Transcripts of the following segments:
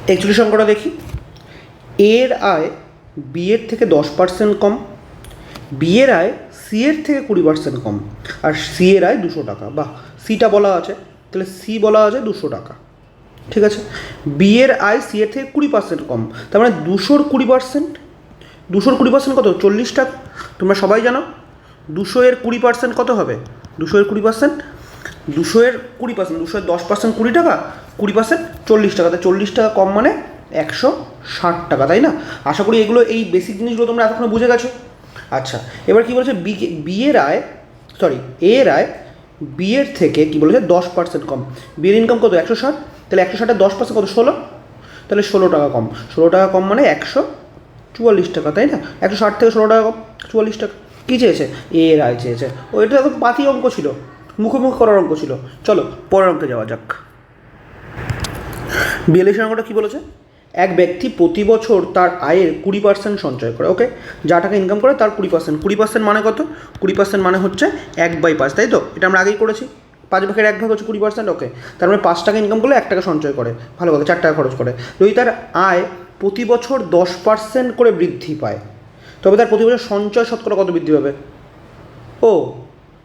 41 অঙ্কটা দেখি। এর আয় বি এর থেকে 10% কম, বি এর আয় সি এর থেকে 20% কম, আর সি এর আয় 200 টাকা। বাহ, সিটা বলা আছে, তাহলে সি বলা আছে 200 টাকা। ঠিক আছে, বি এর আয় সি এর থেকে 20% কম, তার মানে 200-র 20%, 200-র 20% কত? 40 টাকা। তোমরা সবাই জানো 200-এর 20% কত হবে? 200-এর 20%, 200-এর 20%, 200-এর 10% 20 টাকা, 20% 40 টাকা, তাই 40 টাকা কম মানে 160 টাকা, তাই না? আশা করি এগুলো, এই বেসিক জিনিসগুলো তোমরা এতক্ষণ বুঝে গেছো। আচ্ছা, এবার কী বলেছে, বি এর আয়, সরি এ এর আয় বি এর থেকে কী বলেছে 10% কম। বি এর ইনকাম কত? 160, তাহলে 160-এর 10% কত? 16, তাহলে 16 টাকা কম। 16 টাকা কম মানে 144 টাকা, তাই না? 160 থেকে 16 টাকা কম, 44 টাকা। কী চেয়েছে? এ এর আয় চেয়েছে। ও, এটা তো পাতি অঙ্ক ছিল, মুখোমুখি করার অঙ্ক ছিল। চলো পরের অঙ্কে যাওয়া যাক। 42 অঙ্কটা কী বলেছে? এক ব্যক্তি প্রতি বছর তার আয়ের 20% সঞ্চয় করে। ওকে, যা টাকা ইনকাম করে তার 20%। 20% মানে কত? 20% মানে হচ্ছে 1/5, তাই তো? এটা আমরা আগেই করেছি, 5/1 হচ্ছে 20%। ওকে, তার মানে 5 টাকা ইনকাম করলে 1 টাকা সঞ্চয় করে, ভালো কথা, 4 টাকা খরচ করে। যদি তার আয় প্রতি বছর 10% করে বৃদ্ধি পায়, তবে তার প্রতি বছর সঞ্চয় শতকরা কত বৃদ্ধি পাবে? ও,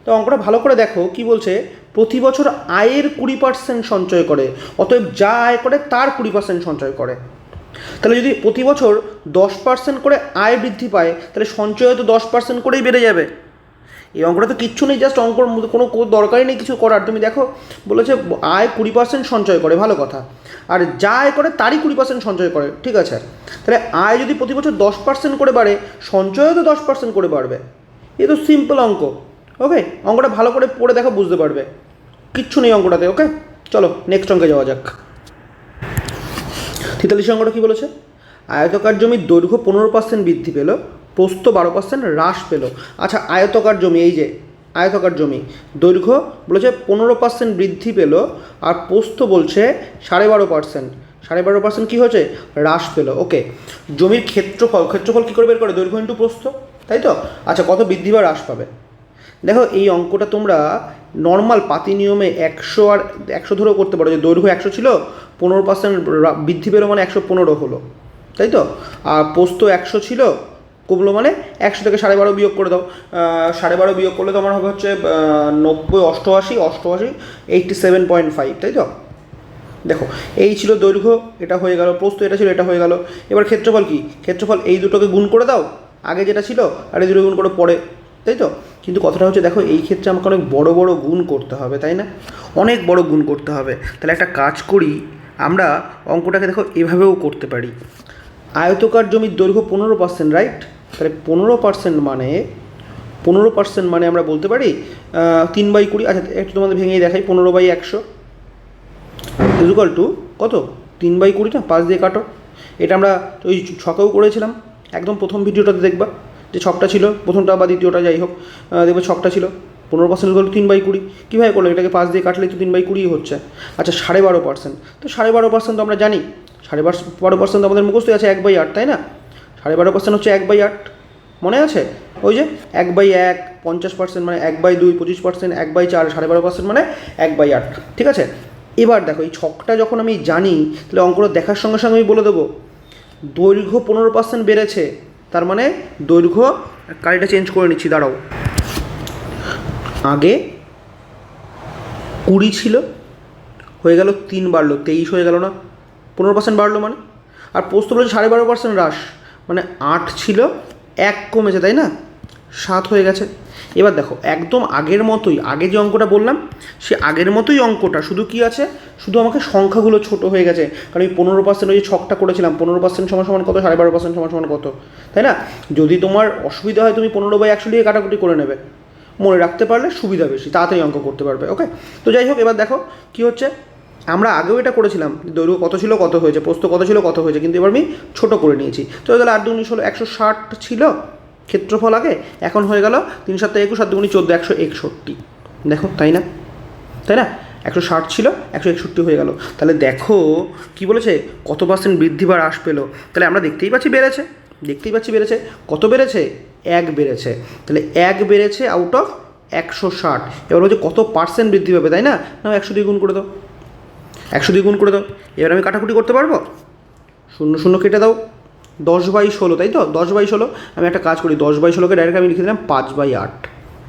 তো অঙ্কটা ভালো করে দেখো, কি বলছে, প্রতি বছর আয়ের 20% সঞ্চয় করে, অতএব যা আয় করে তার 20% সঞ্চয় করে। তাহলে যদি প্রতি বছর 10% করে আয় বৃদ্ধি পায়, তাহলে সঞ্চয় তো 10% করেই বেড়ে যাবে। এই অঙ্কটা তো কিচ্ছু নেই, জাস্ট অঙ্কর মধ্যে কোনো দরকারই নেই কিছু করার। তুমি দেখো, বলেছে আয় 20% সঞ্চয় করে, ভালো কথা, আর যা আয় করে তারই 20% সঞ্চয় করে। ঠিক আছে, তাহলে আয় যদি প্রতি বছর 10% করে বাড়ে, সঞ্চয়ও তো 10% করে বাড়বে। এ তো সিম্পল অঙ্ক। ওকে, অঙ্কটা ভালো করে পড়ে দেখো, বুঝতে পারবে, কিচ্ছু নেই অঙ্কটাতে। ওকে, চলো নেক্সট অঙ্কে যাওয়া যাক। 43 অঙ্কটা কী বলেছে? আয়তকার জমির দৈর্ঘ্য 15% বৃদ্ধি পেল, প্রস্থ 12% হ্রাস পেল। আচ্ছা, আয়তকার জমি, এই যে আয়তকার জমি, দৈর্ঘ্য বলেছে 15% বৃদ্ধি পেল, আর প্রস্থ বলছে 12.5%, 12.5% কী হচ্ছে? হ্রাস পেল। ওকে, জমির ক্ষেত্রফল, ক্ষেত্রফল কী করে বের করে? দৈর্ঘ্য ইন্টু প্রস্থ, তাই তো? আচ্ছা, কত বৃদ্ধি বা হ্রাস পাবে? দেখো, এই অঙ্কটা তোমরা নর্মাল পাতি নিয়মে 100 আর 100 ধরেও করতে পারো, যে দৈর্ঘ্য 100 ছিল, 15% বৃদ্ধি পেলো মানে 115 হলো, তাই তো? আর প্রস্থ 100 ছিল, কমলো মানে 100 থেকে 12.5 বিয়োগ করে দাও। 12.5 বিয়োগ করলে তোমার হবে হচ্ছে 90, 88, 87.5, তাই তো? দেখো, এই ছিল দৈর্ঘ্য, এটা হয়ে গেল, প্রস্থ এটা ছিল, এটা হয়ে গেল। এবার ক্ষেত্রফল কি? ক্ষেত্রফল এই দুটোকে গুণ করে দাও, আগে যেটা ছিল আর এই দুটো গুণ করে পরে, তাই তো? কিন্তু কথাটা হচ্ছে, দেখো এই ক্ষেত্রে আমাকে অনেক বড় বড় গুণ করতে হবে, তাই না? অনেক বড় গুণ করতে হবে। তাহলে একটা কাজ করি, আমরা অঙ্কটাকে দেখো এভাবেও করতে পারি। আয়তকার জমির দৈর্ঘ্য 15%, রাইট? তাহলে 15% মানে 15% মানে আমরা বলতে পারি 3/20। আচ্ছা, একটু তোমাদের ভেঙেই দেখাই, 15/100 ইকুয়াল টু কত? 3/20 না, 5 দিয়ে কাটো। এটা আমরা ওই ছকেও করেছিলাম, একদম প্রথম ভিডিওটাতে দেখবা যে ছকটা ছিল, প্রথমটা বা দ্বিতীয়টা যাই হোক, দেখবে ছকটা ছিল 15% ইকুয়াল টু 3/20। কীভাবে করলো? এটাকে 5 দিয়ে কাটলে তো 3/20 হচ্ছে। আচ্ছা, 12.5%, তো 12.5% তো আমরা জানি, 12.5% আমাদের মুখস্থই আছে 1/8, তাই না? 12.5% হচ্ছে 1/8, মনে আছে? ওই যে 1/1, 50% মানে 1/2, 25%, 1/4, 12.5% মানে 1/8। ঠিক আছে, এবার দেখো, এই ছকটা যখন আমি জানি, তাহলে অঙ্কটা দেখার সঙ্গে সঙ্গে আমি বলে দেবো দৈর্ঘ্য 15% বেড়েছে, তার মানে দৈর্ঘ্য, কালিটা চেঞ্জ করে নিচ্ছি, দাঁড়াও, আগে 20 ছিল, হয়ে গেল 3 বাড়লো 23 হয়ে গেল না? 15% বাড়লো মানে, আর প্রস্থ বলেছে 12.5% হ্রাস, মানে 8 ছিল, 1 কমেছে, তাই না? 7 হয়ে গেছে। এবার দেখো, একদম আগের মতোই, আগে যে অঙ্কটা বললাম সে আগের মতোই অঙ্কটা, শুধু কি আছে, শুধু আমাকে সংখ্যাগুলো ছোট হয়ে গেছে, কারণ এই 15% ওই যে ছকটা করেছিলাম, 15% সমান সমান কত, 12.5% সমান সমান কত, তাই না? যদি তোমার অসুবিধা হয়, তুমি 15/100 দিয়ে কাটাকুটি করে নেবে, মনে রাখতে পারলে সুবিধা বেশি, তাড়াতাড়ি অঙ্ক করতে পারবে। ওকে, তো যাই হোক, এবার দেখো কী হচ্ছে, আমরা আগেও এটা করেছিলাম, দৈর্ঘ্য কত ছিল কত হয়েছে, প্রস্থ কত ছিল কত হয়েছে, কিন্তু এবার আমি ছোটো করে নিয়েছি। তো তাহলে 8 2 16, 160 ছিল ক্ষেত্রফল আগে, এখন হয়ে গেল 3 7 21, 7 2 14, 161। দেখো, তাই না? তাই না? 160 ছিল, 161 হয়ে গেল। তাহলে দেখো কি বলেছে, কত পার্সেন্ট বৃদ্ধি বা হ্রাস পেলো। তাহলে আমরা দেখতেই পাচ্ছি বেড়েছে, দেখতেই পাচ্ছি বেড়েছে। কত বেড়েছে? 1 বেড়েছে। তাহলে 1 বেড়েছে আউট অফ 160। এবার বলছে কত পার্সেন্ট বৃদ্ধি পাবে, তাই না? না, 100 দিয়ে গুণ করে দাও, 100 দিয়ে গুণ করে দাও। এবার আমি কাটাকুটি করতে পারবো? শূন্য শূন্য কেটে দাও, 10/16, তাই তো? 10/16। আমি একটা কাজ করি, 10/16কে ডাইরেক্ট আমি লিখে দিলাম 5/8।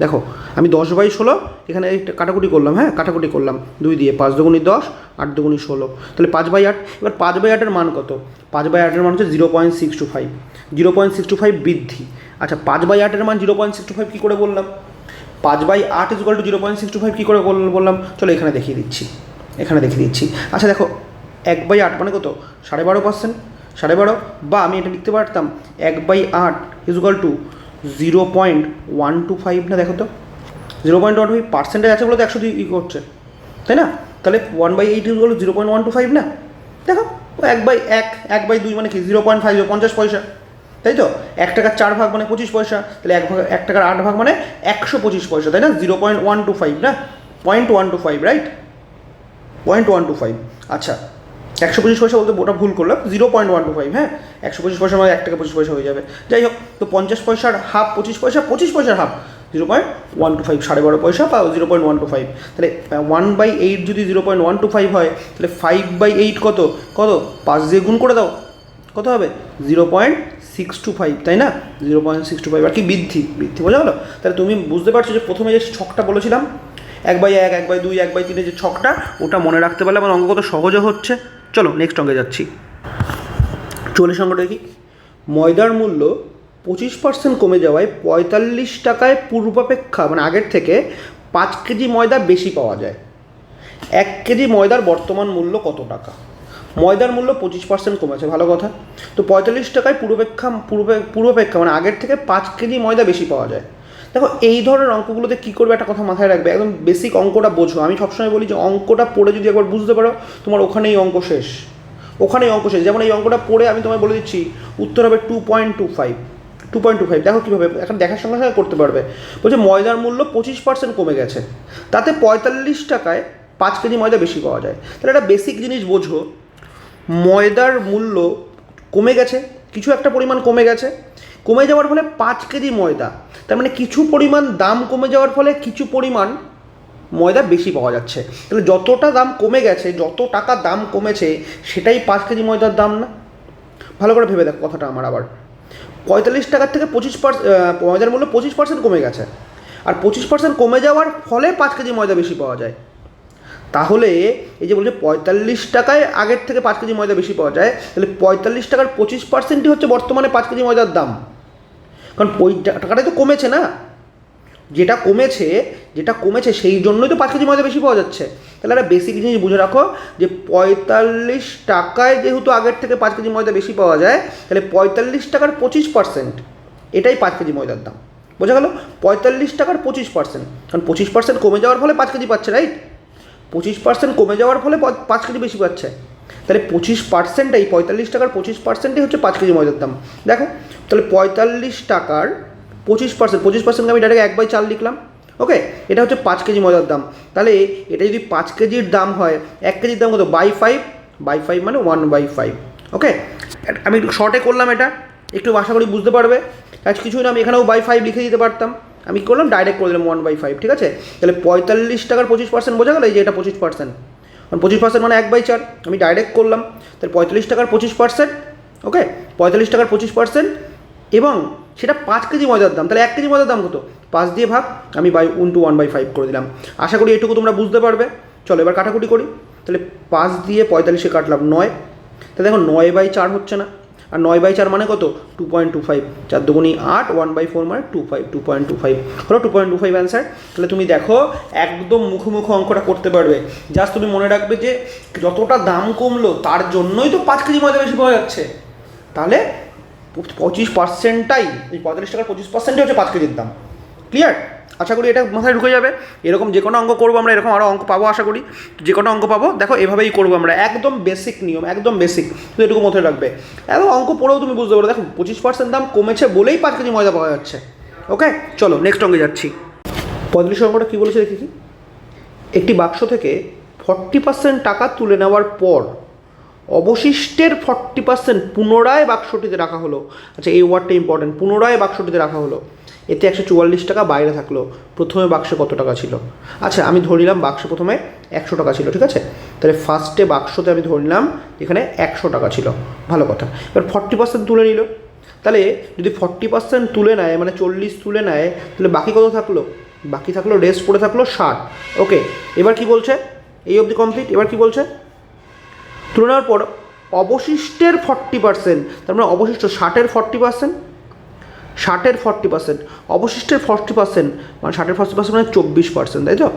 দেখো আমি 10/16 এখানে কাটাকুটি করলাম, হ্যাঁ কাটাকুটি করলাম 2 দিয়ে, 5 দুগুণি 10, 8 দুগুণি 16, তাহলে 5/8। এবার 5/8-এর মান কত? 5/8-এর মান হচ্ছে 0.625, 0.625 বৃদ্ধি। আচ্ছা 5/8-এর মান 0.625 কী করে বললাম? 5/8 = 0.625 কী করে বললাম? চলো এখানে দেখিয়ে দিচ্ছি, এখানে দেখিয়ে দিচ্ছি। আচ্ছা দেখো 1/8 মানে কত? 12.5%, 12.5, বা আমি এটা লিখতে পারতাম 1/8 = 0.125 না? দেখো তো 0.125 পার্সেন্টেজ আছে বলে তো 100 ই করছে, তাই না? তাহলে 1/8 = 0.125 না? দেখো 1/1, 1/2 মানে কি? 0.5, 50 পয়সা, তাই তো? 1 টাকার 4 ভাগ মানে 25 পয়সা, তাহলে 1 টাকার 8 ভাগ মানে 125 পয়সা, তাই না? 0.125 না, 0.125, রাইট? 0.125। আচ্ছা 125 পয়সা বলতে ওটা ভুল করলাম, 0.125, হ্যাঁ 125 পয়সা মানে 1 টাকা 25 পয়সা হয়ে যাবে। যাই হোক, তো 50 পয়সার হাফ 25 পয়সা, 25 পয়সার হাফ 0.125, 12.5 পয়সা বা 0.125। তাহলে 1/8 যদি 0.125 হয়, তাহলে 5/8 কত? 5 দিয়ে গুণ করে দাও, কত হবে? 0.625, তাই না? 0.625, আর কি বৃদ্ধি বোঝা গেলো? তাহলে তুমি বুঝতে পারছো যে প্রথমে যে ছকটা বলেছিলাম 1/1, 1/2, 1/3 যে ছকটা, ওটা মনে রাখতে পারলে আমার অঙ্ক কত সহজও হচ্ছে। চলো নেক্সট অঙ্কে যাচ্ছি। 44 অঙ্কটা দেখি। ময়দার মূল্য 25% কমে যাওয়ায় 45 টাকায় পূর্বাপেক্ষা মানে আগের থেকে 5 কেজি ময়দা বেশি পাওয়া যায়। 1 কেজি ময়দার বর্তমান মূল্য কত টাকা? ময়দার মূল্য 25% কমেছে, ভালো কথা। তো 45 টাকায় পূর্বাপেক্ষা মানে আগের থেকে 5 কেজি ময়দা বেশি পাওয়া যায়। দেখো এই ধরনের অঙ্কগুলোতে কী করবে একটা কথা মাথায় রাখবে, একদম বেসিক অঙ্কটা বোঝো। আমি সবসময় বলি যে অঙ্কটা পড়ে যদি একবার বুঝতে পারো, তোমার ওখানেই অঙ্ক শেষ, ওখানেই অঙ্ক শেষ। যেমন এই অঙ্কটা পড়ে আমি তোমায় বলে দিচ্ছি উত্তর হবে 2.25। দেখো কীভাবে, এখন দেখার সঙ্গে সঙ্গে করতে পারবে। বলছে ময়দার মূল্য 25% কমে গেছে, তাতে 45 টাকায় 5 কেজি ময়দা বেশি পাওয়া যায়। তাহলে একটা বেসিক জিনিস বোঝো, ময়দার মূল্য কমে গেছে, কিছু একটা পরিমাণ কমে গেছে, কমে যাওয়ার ফলে 5 কেজি ময়দা, তার মানে কিছু পরিমাণ দাম কমে যাওয়ার ফলে কিছু পরিমাণ ময়দা বেশি পাওয়া যাচ্ছে। তাহলে যতটা দাম কমে গেছে, যত টাকা দাম কমেছে, সেটাই 5 কেজি ময়দার দাম না? ভালো করে ভেবে দেখো কথাটা আমার। আবার 45 টাকার থেকে 25% ময়দার মূল্য 25% কমে গেছে, আর 25% কমে যাওয়ার ফলে 5 কেজি ময়দা বেশি পাওয়া যায়। তাহলে এই যে বলছে 45 টাকায় আগের থেকে 5 কেজি ময়দা বেশি পাওয়া যায়, তাহলে 45 টাকার 25%ই হচ্ছে বর্তমানে 5 কেজি ময়দার দাম। কারণ ওই টাকাটাই তো কমেছে না, যেটা কমেছে সেই জন্যই তো 5 কেজি ময়দা বেশি পাওয়া যাচ্ছে। তাহলে একটা বেসিক জিনিস বুঝে রাখো যে 45 টাকায় যেহেতু আগের থেকে 5 কেজি ময়দা বেশি পাওয়া যায়, তাহলে 45 টাকার 25% এটাই 5 কেজি ময়দার দাম। বোঝা গেল? 45 টাকার 25%, কারণ 25% কমে যাওয়ার ফলে 5 কেজি পাচ্ছে, রাইট? 25% কমে যাওয়ার ফলে 5 কেজি বেশি পাচ্ছে। তাহলে 25%, 45 টাকার 25%ই হচ্ছে 5 কেজি ময়দার দাম। দেখো তাহলে 45 টাকার 25%, আমি ডাইরেক্ট 1/4 লিখলাম। ওকে, এটা হচ্ছে 5 কেজি ময়দার দাম। তাহলে এটা যদি 5 কেজির দাম হয়, 1 কেজির দাম কত? বাই 5 মানে 1/5। ওকে, আমি একটু শর্টে করলাম, এটা একটু আশা করি বুঝতে পারবে। আজ কিছুই না, আমি এখানেও বাই 5 লিখে দিতে পারতাম, আমি কী করলাম ডাইরেক্ট করে দিলাম 1/5। ঠিক আছে, তাহলে 45 টাকার 25% বোঝা গেল, এই যে এটা 25%, কারণ 25% মানে 1/4, আমি ডাইরেক্ট করলাম। তাহলে 45 টাকার 25%, ওকে 45 টাকার 25%, এবং সেটা 5 কেজি ময়দার দাম। তাহলে 1 কেজি ময়দার দাম কত? 5 দিয়ে ভাগ, আমি × 1/5 করে দিলাম। আশা করি এটুকু তোমরা বুঝতে পারবে। চলো এবার কাটাকুটি করি। তাহলে 5 দিয়ে 45-এ কাটলাম 9, তাহলে দেখো 9/4 হচ্ছে না, আর 9/4 মানে কত? 2.25, 4 দুগুণি 8, 1/4 মানে 2.25 হলো 2.25 অ্যান্সার। তাহলে তুমি দেখো একদম মুখোমুখি অঙ্কটা করতে পারবে। জাস্ট তুমি মনে রাখবে যে যতটা দাম কমলো তার জন্যই তো 5 কেজি ময়দা বেশি পাওয়া যাচ্ছে। তাহলে 25%টাই, এই 45 টাকার 25%ই হচ্ছে 5 কেজির দাম। ক্লিয়ার? আশা করি এটা মাথায় ঢুকে যাবে। এরকম যে কোনো অঙ্ক করবো আমরা, এরকম আরও অঙ্ক পাবো আশা করি। যে কোনো অঙ্ক পাবো দেখো এভাবেই করবো আমরা, একদম বেসিক নিয়ম, একদম বেসিক, তো এটুকু মাথায় রাখবে। একদম অঙ্ক পড়েও তুমি বুঝতে পারো, দেখো 25% দাম কমেছে বলেই 5 কেজি ময়দা পাওয়া যাচ্ছে। ওকে, চলো নেক্সট অঙ্কে যাচ্ছি। 45 অঙ্কটা কী বলেছে দেখি। একটি বাক্স থেকে 40% টাকা তুলে নেওয়ার পর অবশিষ্টের 40% পুনরায় বাক্সটিতে রাখা হলো। আচ্ছা এই ওয়ার্ডটা ইম্পর্টেন্ট, পুনরায় বাক্সটিতে রাখা হলো। এতে 144 টাকা বাইরে থাকলো। প্রথমে বাক্সে কত টাকা ছিল? আচ্ছা আমি ধরে নিলাম বাক্সে প্রথমে 100 টাকা ছিল, ঠিক আছে? তাহলে ফার্স্টে বাক্সতে আমি ধরে নিলাম এখানে 100 টাকা ছিল, ভালো কথা। এবার 40% তুলে নিল, তাহলে যদি 40% তুলে নেয় মানে 40 তুলে নেয়, তাহলে বাকি কত থাকলো? বাকি থাকলো রেস্ট পড়ে থাকলো 60। ওকে, এবার কি বলছে? এই অবধি কমপ্লিট। এবার কি বলছে? তুলে নেওয়ার পর অবশিষ্টের 40%, তার মানে অবশিষ্ট 60-এর 40%, 60-এর 40%, অবশিষ্টের 40% মানে 60-এর 40% মানে 24%, তাই তো?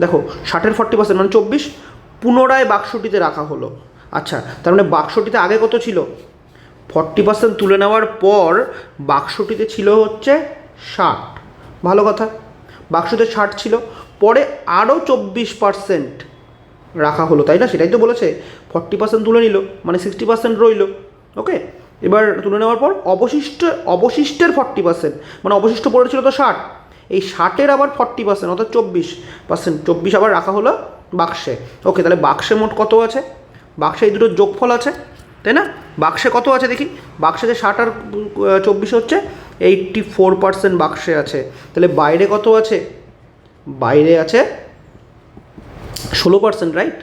দেখো 60-এর 40% মানে 24 পুনরায় বাক্সটিতে রাখা হলো। আচ্ছা, তার মানে বাক্সটিতে আগে কত ছিল? 40% তুলে নেওয়ার পর বাক্সটিতে ছিল হচ্ছে 60, ভালো কথা। বাক্সতে 60 ছিল, পরে আরও 24% রাখা হলো, তাই না? সেটাই তো বলেছে। 40% তুলে নিল মানে 60% রইল। ওকে, এবার তুলে নেওয়ার পর অবশিষ্টের 40% মানে অবশিষ্ট পড়েছিল তো 60, এই 60-এর আবার 40% অর্থাৎ 24% আবার রাখা হলো বাক্সে। ওকে, তাহলে বাক্সে মোট কত আছে? বাক্সে এই দুটোর যোগফল আছে, তাই না? বাক্সে কত আছে দেখি? বাক্সে যে 60 আর 24 হচ্ছে 84% বাক্সে আছে। তাহলে বাইরে কত আছে? বাইরে আছে 16%, রাইট?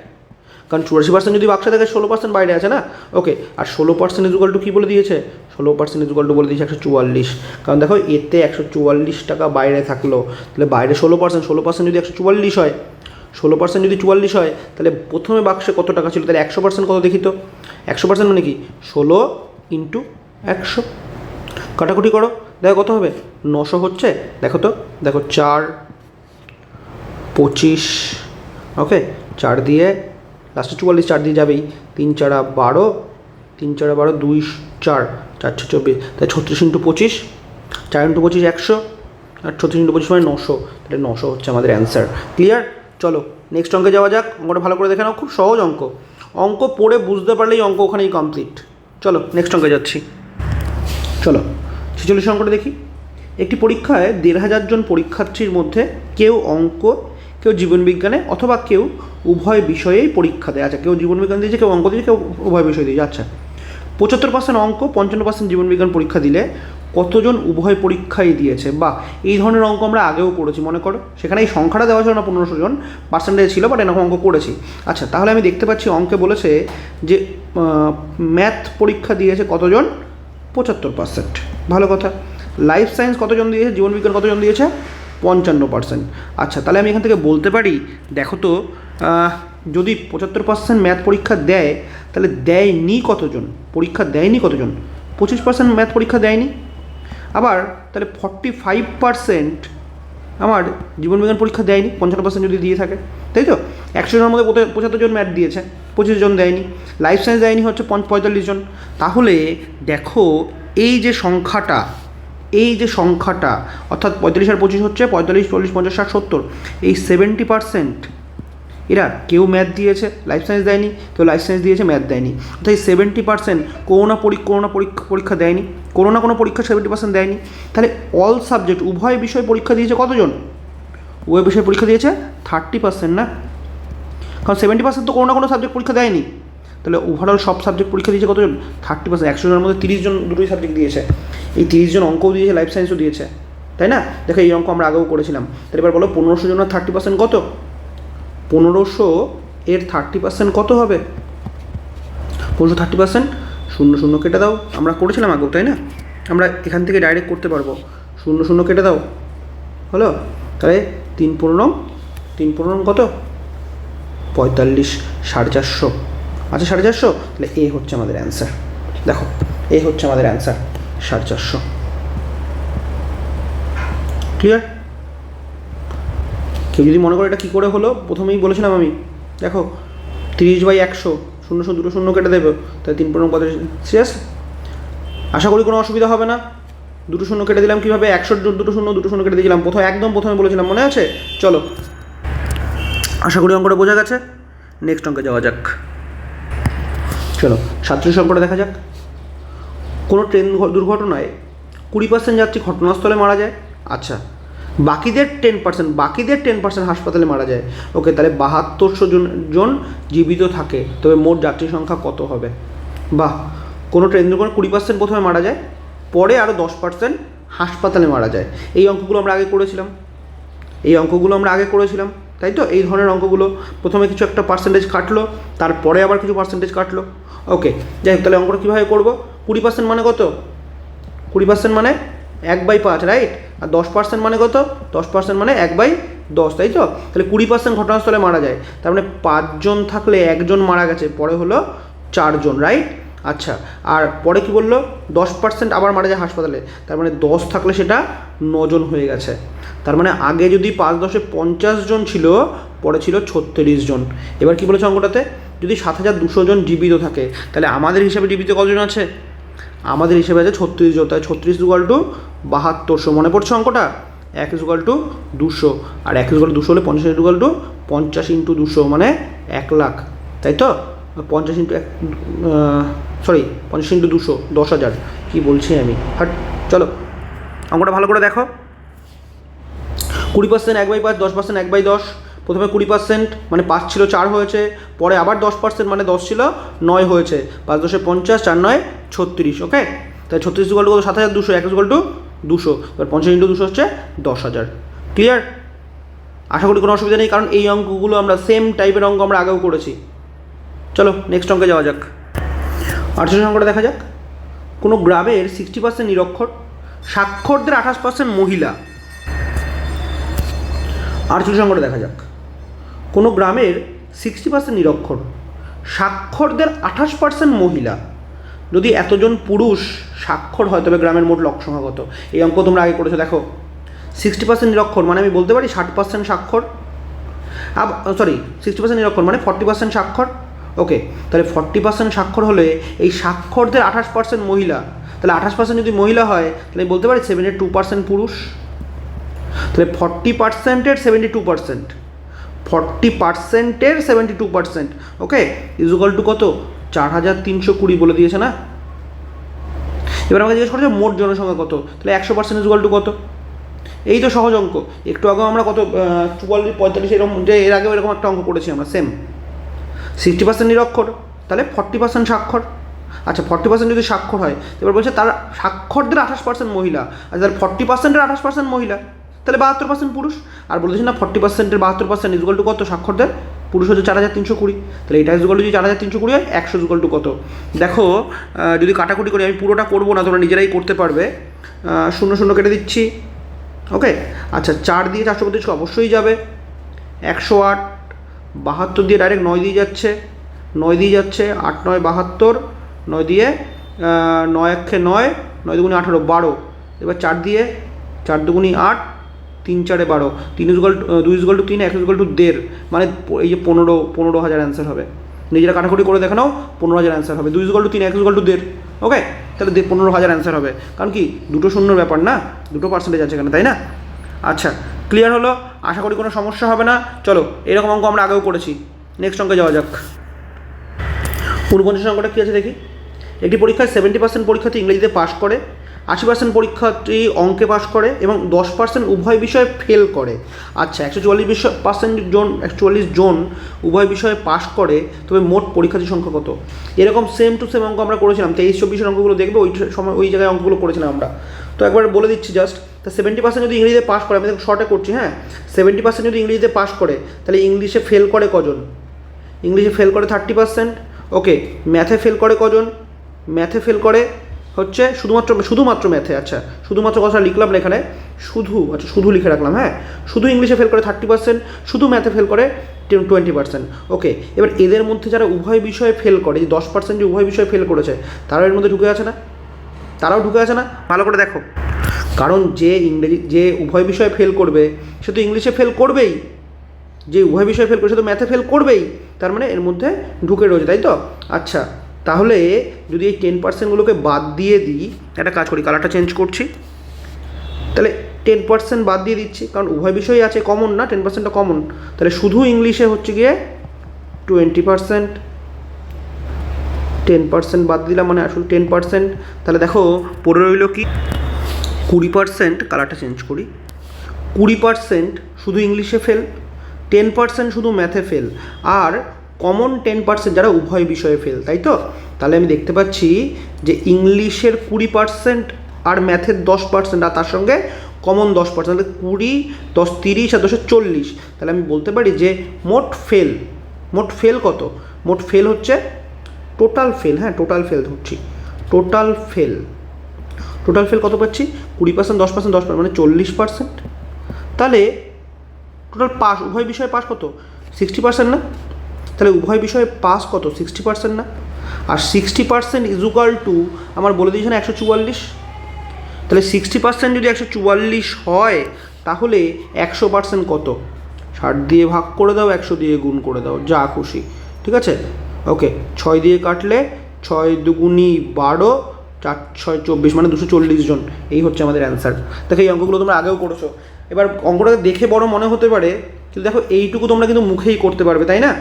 কারণ 84% যদি বাক্সে থাকে 16% বাইরে আছে না। ওকে, আর 16% ইজুকাল টু কী বলে দিয়েছে? 16% ইজুকাল টু বলে দিয়েছে 144। কারণ দেখো এতে 144 টাকা বাইরে থাকলো, তাহলে বাইরে 16% যদি 144 হয়, 16% যদি 44 হয়, তাহলে প্রথমে বাক্সে কত টাকা ছিল? তাহলে 100% কত দেখি তো? 100% মানে কি? 16 ইন্টু 100, কাটাকুটি করো, দেখো কত হবে? 900 হচ্ছে। দেখো তো, দেখো 4 25, ওকে, 4 দিয়ে লাস্টে 44, 4 দিয়ে যাবেই, 3 4 12, 3 4 12, 2 4, 4 6 24, তাই 36 ইন্টু 25, 4 ইন্টু 25 100, আর 36 ইন্টু 25 মানে 900, তাহলে 900 হচ্ছে আমাদের অ্যান্সার। ক্লিয়ার? চলো নেক্সট অঙ্কে যাওয়া যাক। অঙ্কটা ভালো করে দেখে নাও, খুব সহজ অঙ্ক, অঙ্ক পড়ে বুঝতে পারলেই অঙ্ক ওখানেই কমপ্লিট। চলো নেক্সট অঙ্কে যাচ্ছি। চলো 46 অঙ্কটা দেখি। একটি পরীক্ষায় 1500 জন পরীক্ষার্থীর মধ্যে কেউ অঙ্ক, কেউ জীবনবিজ্ঞানে অথবা কেউ উভয় বিষয়েই পরীক্ষা দেয়। আচ্ছা, কেউ জীবনবিজ্ঞান দিয়েছে, কেউ অঙ্ক দিয়েছে, কেউ উভয় বিষয় দিয়েছে। আচ্ছা, 75% অঙ্ক 55% জীবনবিজ্ঞান পরীক্ষা দিলে কতজন উভয় পরীক্ষাই দিয়েছে? বা এই ধরনের অঙ্ক আমরা আগেও করেছি, মনে করো। সেখানে এই সংখ্যাটা দেওয়া ছিল না, 1500 জন পার্সেন্টেজ ছিল, বাট এরকম অঙ্ক করেছি। আচ্ছা, তাহলে আমি দেখতে পাচ্ছি অঙ্কে বলেছে যে ম্যাথ পরীক্ষা দিয়েছে কতজন? 75%, ভালো কথা। লাইফ সায়েন্স কতজন দিয়েছে? জীবনবিজ্ঞান কতজন দিয়েছে? 55%। আচ্ছা, তাহলে আমি এখান থেকে বলতে পারি, দেখো তো, যদি 75% ম্যাথ পরীক্ষা দেয়, তাহলে দেয়নি কতজন? পরীক্ষা দেয়নি কতজন? 25% ম্যাথ পরীক্ষা দেয়নি। আবার তাহলে 45% আমার জীবনবিজ্ঞান পরীক্ষা দেয়নি, 55% যদি দিয়ে থাকে, তাই তো? 100 জনের মধ্যে 75 জন ম্যাথ দিয়েছে, 25 জন দেয়নি। লাইফ সায়েন্স দেয়নি হচ্ছে 45 জন। তাহলে দেখো এই যে সংখ্যাটা, অর্থাৎ 45 আর 25 হচ্ছে 45, 40, 50, 60, 70, এই 70% এরা কেউ ম্যাথ দিয়েছে, লাইফ সায়েন্স দেয়নি, কেউ লাইফ সায়েন্স দিয়েছে, ম্যাথ দেয়নি। অর্থাৎ এই 70% কোনো না পরীক্ষা দেয়নি, কোনো না কোনো পরীক্ষা 70% দেয়নি। তাহলে অল সাবজেক্ট উভয় বিষয় পরীক্ষা দিয়েছে কতজন? উভয় বিষয় পরীক্ষা দিয়েছে 30% না, কারণ 70% তো কোনো না কোনো সাবজেক্ট পরীক্ষা দেয়নি। তাহলে ওভারঅল সব সাবজেক্ট পরীক্ষা দিয়েছে কতজন? 30%। 100 জনের মধ্যে 30 জন দুটোই সাবজেক্ট দিয়েছে, এই 30 জন অঙ্কও দিয়েছে, লাইফ সায়েন্সও দিয়েছে, তাই না? দেখো এই অঙ্ক আমরা আগেও করেছিলাম। তাহলে এবার বলো 1500 জনের 30% কত? 1500 এর 30% কত হবে? 1500 30%, 0 0 কেটে দাও, আমরা করেছিলাম আগেও, তাই না? আমরা এখান থেকে ডাইরেক্ট করতে পারবো, 0 0 কেটে দাও, হলো? তাহলে 3 15 কত? 45, 450। আচ্ছা 450, তাহলে এ হচ্ছে আমাদের অ্যান্সার। দেখো এই হচ্ছে আমাদের অ্যান্সার, 450। ক্লিয়ার? কেউ যদি মনে করে এটা কী করে হলো, প্রথমেই বলেছিলাম আমি, দেখো 30/100, 0 0 2 0 কেটে দেবে, তাই 3 15 কত শেষ। আশা করি কোনো অসুবিধা হবে না। 2 0 কেটে দিলাম কীভাবে? 100 2 0 কেটে দিয়েছিলাম, প্রথমে বলেছিলাম, মনে আছে? চলো, আশা করি অঙ্কটা বোঝা গেছে। নেক্সট অঙ্কে যাওয়া যাক। চলো 37 অঙ্কটা দেখা যাক। কোনো ট্রেন দুর্ঘটনায় 20% যাত্রী ঘটনাস্থলে মারা যায়। আচ্ছা, বাকিদের 10% হাসপাতালে মারা যায়। ওকে, তাহলে 7200 জন জীবিত থাকে, তবে মোট যাত্রী সংখ্যা কত হবে? বাহ, কোনো ট্রেন দুর্ঘটনায় 20% প্রথমে মারা যায়, পরে আরও 10% হাসপাতালে মারা যায়। এই অঙ্কগুলো আমরা আগে করেছিলাম, তাই তো? এই ধরনের অঙ্কগুলো প্রথমে কিছু একটা পার্সেন্টেজ কাটলো, তারপরে আবার কিছু পার্সেন্টেজ কাটলো। ওকে, যাই হোক, তাহলে অঙ্কটা কীভাবে করবো? 20% মানে কত? 20% মানে 1/5, রাইট? আর 10% মানে কত? 10% মানে 1/10, তাই তো? তাহলে 20% ঘটনাস্থলে মারা যায়, তার মানে 5 জন থাকলে 1 জন মারা গেছে, পরে হলো 4 জন, রাইট? আচ্ছা, আর পরে কি বললো? 10% আবার মারা যায় হাসপাতালে, তার মানে 10 থাকলে সেটা 9 জন হয়ে গেছে। তার মানে আগে যদি 5 10 50 জন ছিল, পরে ছিল 36 জন। এবার কি বলেছে অঙ্কটাতে? যদি 7200 জন জীবিত থাকে, তাহলে আমাদের হিসাবে জীবিত কজন আছে? আমাদের হিসেবে আছে 36 জন, তাই 36 = 7200। মনে পড়ছে অঙ্কটা? 1 = 200, আর 1 = 200 হলে 50 = 50 × 200 মানে 1 লাখ, তাই তো? 50 × 200 10,000। কী বলছি আমি, হাট। চলো অঙ্কটা ভালো করে দেখো। 20% 1/5, 10% 1/10। প্রথমে 20% মানে 5 ছিল 4 হয়েছে, পরে আবার 10% মানে 10 ছিল 9 হয়েছে, 5 10 50, 4 9 36। ওকে, তাই 36 = কত? 7200, 1 = 200, এবার 50 × 200 হচ্ছে 10,000। ক্লিয়ার? আশা করি কোনো অসুবিধা নেই, কারণ এই অঙ্কগুলো আমরা সেম টাইপের অঙ্ক আমরা আগেও করেছি। চলো নেক্সট অঙ্কে যাওয়া যাক। 48 অঙ্কটা দেখা যাক। কোনো গ্রামের 60% নিরক্ষর, সাক্ষরদের 28% মহিলা। 48 অঙ্কটা দেখা যাক। কোনো গ্রামের 60% নিরক্ষর, সাক্ষরদের 28% মহিলা। যদি এতজন পুরুষ সাক্ষর হয়, তবে গ্রামের মোট লোক সংখ্যা কত? এই অঙ্ক তোমরা আগে করেছো। দেখো, 60% নিরক্ষর মানে আমি বলতে পারি 60% স্বাক্ষর। 60% নিরক্ষর মানে 40% স্বাক্ষর। ওকে, তাহলে 40% স্বাক্ষর হলে এই স্বাক্ষরদের 28% মহিলা, তাহলে 28% যদি মহিলা হয়, তাহলে বলতে পারি 72% পুরুষ। তাহলে 40%-এর 72%, 40%-এর 72%, ওকে, = কত? 4320 বলে দিয়েছে না? এবার আমাকে জিজ্ঞেস করছে মোট জনসংখ্যা কত, তাহলে 100% = কত? এই তো সহজ অঙ্ক। একটু আগেও আমরা কত 44 45 এরকম, যে এর আগেও এরকম একটা অঙ্ক করেছি আমরা সেম। 60% নিরক্ষর, তাহলে 40% স্বাক্ষর। আচ্ছা, 40% যদি স্বাক্ষর হয়, এবার বলছে তার স্বাক্ষরদের 28% মহিলা, আচ্ছা তাহলে 40%-এর 28% মহিলা, তাহলে 72% পুরুষ। আর বলেছি না 40%-এর 72% = কত? স্বাক্ষরদের। পুরুষ হচ্ছে 4320, তাহলে এটা = যদি 4320 হয়, 100 = কত? দেখো, যদি কাটাকুটি করি, আমি পুরোটা করবো না, তোমরা নিজেরাই করতে পারবে। 0 0 কেটে দিচ্ছি। ওকে, আচ্ছা 4 দিয়ে 432 অবশ্যই যাবে। 108, 72 দিয়ে ডাইরেক্ট 9 দিয়ে যাচ্ছে, 9 দিয়ে যাচ্ছে, 8 9 72, 9 দিয়ে 9 1 9, 9 2 18, 12। এবার 4 দিয়ে, 4 2 8, 3 4 12, 2 = 3, 1 = 1.5, মানে এই যে 15,000 অ্যান্সার হবে। নিজেরা কাটাকুটি করে দেখে নাও, 15,000 অ্যান্সার হবে। 2 = 3, 1 = 1.5, ওকে, তাহলে 15,000 অ্যান্সার হবে। কারণ কি, দুটো শূন্যর ব্যাপার না, দুটো পার্সেন্টেজ আছে এখানে, তাই না? আচ্ছা, ক্লিয়ার হলো? আশা করি কোনো সমস্যা হবে না। চলো, এরকম অঙ্ক আমরা আগেও করেছি। নেক্সট অঙ্কে যাওয়া যাক। 49 অঙ্কটা কী আছে দেখি। একটি পরীক্ষায় 70% পরীক্ষার্থী ইংরেজিতে পাশ করে, 80% পরীক্ষার্থী অঙ্কে পাশ করে এবং 10% উভয় বিষয়ে ফেল করে। আচ্ছা, 144% জন উভয় বিষয়ে পাশ করে, তবে মোট পরীক্ষার্থীর সংখ্যা কত? এরকম সেম টু সেম অঙ্ক আমরা করেছিলাম। 23-24 অঙ্কগুলো দেখবে, ওই সময় ওই জায়গায় অঙ্কগুলো করেছিলাম আমরা। তো একবার বলে দিচ্ছি জাস্ট। তা 70% যদি ইংরেজিতে পাশ করে, আমি শর্টে করছি, হ্যাঁ, 70% যদি ইংরেজিতে পাশ করে, তাহলে ইংলিশে ফেল করে কজন? ইংলিশে ফেল করে 30%। ওকে, ম্যাথে ফেল করে কজন? ম্যাথে ফেল করে হচ্ছে শুধুমাত্র ম্যাথে। আচ্ছা, শুধুমাত্র কথা লিখলাম না এখানে, শুধু লিখে রাখলাম, হ্যাঁ, শুধু ইংলিশে ফেল করে 30%, শুধু ম্যাথে ফেল করে 20%। ওকে, এবার এদের মধ্যে যারা উভয় বিষয়ে ফেল করে, যে 10% যে উভয় বিষয়ে ফেল করেছে, তারাও এর মধ্যে ঢুকে আছে না? তারাও ঢুকে আছে না? ভালো করে দেখো, কারণ যে উভয় বিষয়ে ফেল করবে, সে তো ইংলিশে ফেল করবেই, যে উভয় বিষয়ে ফেল করবে সে তো ম্যাথে ফেল করবেই, তার মানে এর মধ্যে ঢুকে রয়েছে, তাই তো? আচ্ছা, তাহলে যদি এই 10%গুলোকে বাদ দিয়ে দিই, একটা কাজ করি, কালারটা চেঞ্জ করছি, তাহলে 10% বাদ দিয়ে দিচ্ছি, কারণ উভয় বিষয়ই আছে, কমন না, 10%টা কমন। তাহলে শুধু ইংলিশে হচ্ছে গিয়ে 20%, 10% বাদ দিলাম মানে আসলে 10%। তাহলে দেখো পড়ে রইল কি 20%, কালারটা চেঞ্জ করি, 20% শুধু ইংলিশে ফেল, 10% শুধু ম্যাথে ফেল, আর কমন 10% যারা উভয় বিষয়ে ফেল, তাই তো? তাহলে আমি দেখতে পাচ্ছি যে ইংলিশের 20% আর ম্যাথের 10%, আর তার সঙ্গে কমন 10%, তাহলে 20, 10, 30 আর 10 40। তাহলে আমি বলতে পারি যে মোট ফেল কত? মোট ফেল হচ্ছে টোটাল ফেল, হ্যাঁ টোটাল ফেল ধরছি, টোটাল ফেল কত পাচ্ছি? 20%, 10%, 10% মানে 40%। তাহলে টোটাল পাস, উভয় বিষয়ে পাস কত? 60% না? তাহলে উভয় বিষয়ে পাস কত? 60% না? আর 60% ইজ ইকুয়াল টু আমার বলে দিয়েছে না 144। তাহলে 60% যদি 144 হয় তাহলে 100% কত? 60 দিয়ে ভাগ করে দাও, 100 দিয়ে গুণ করে দাও, যা খুশি, ঠিক আছে? ওকে, 6 দিয়ে কাটলে 6 দুগুণি 12, 4 6 24 মানে 240 জন। এই হচ্ছে আমাদের অ্যান্সার। দেখো এই অঙ্কগুলো তোমরা আগেও করেছো। এবার অঙ্কটা দেখে বড় মনে হতে পারে, কিন্তু দেখো এইটুকু তোমরা কিন্তু মুখেই করতে পারবে, তাই না?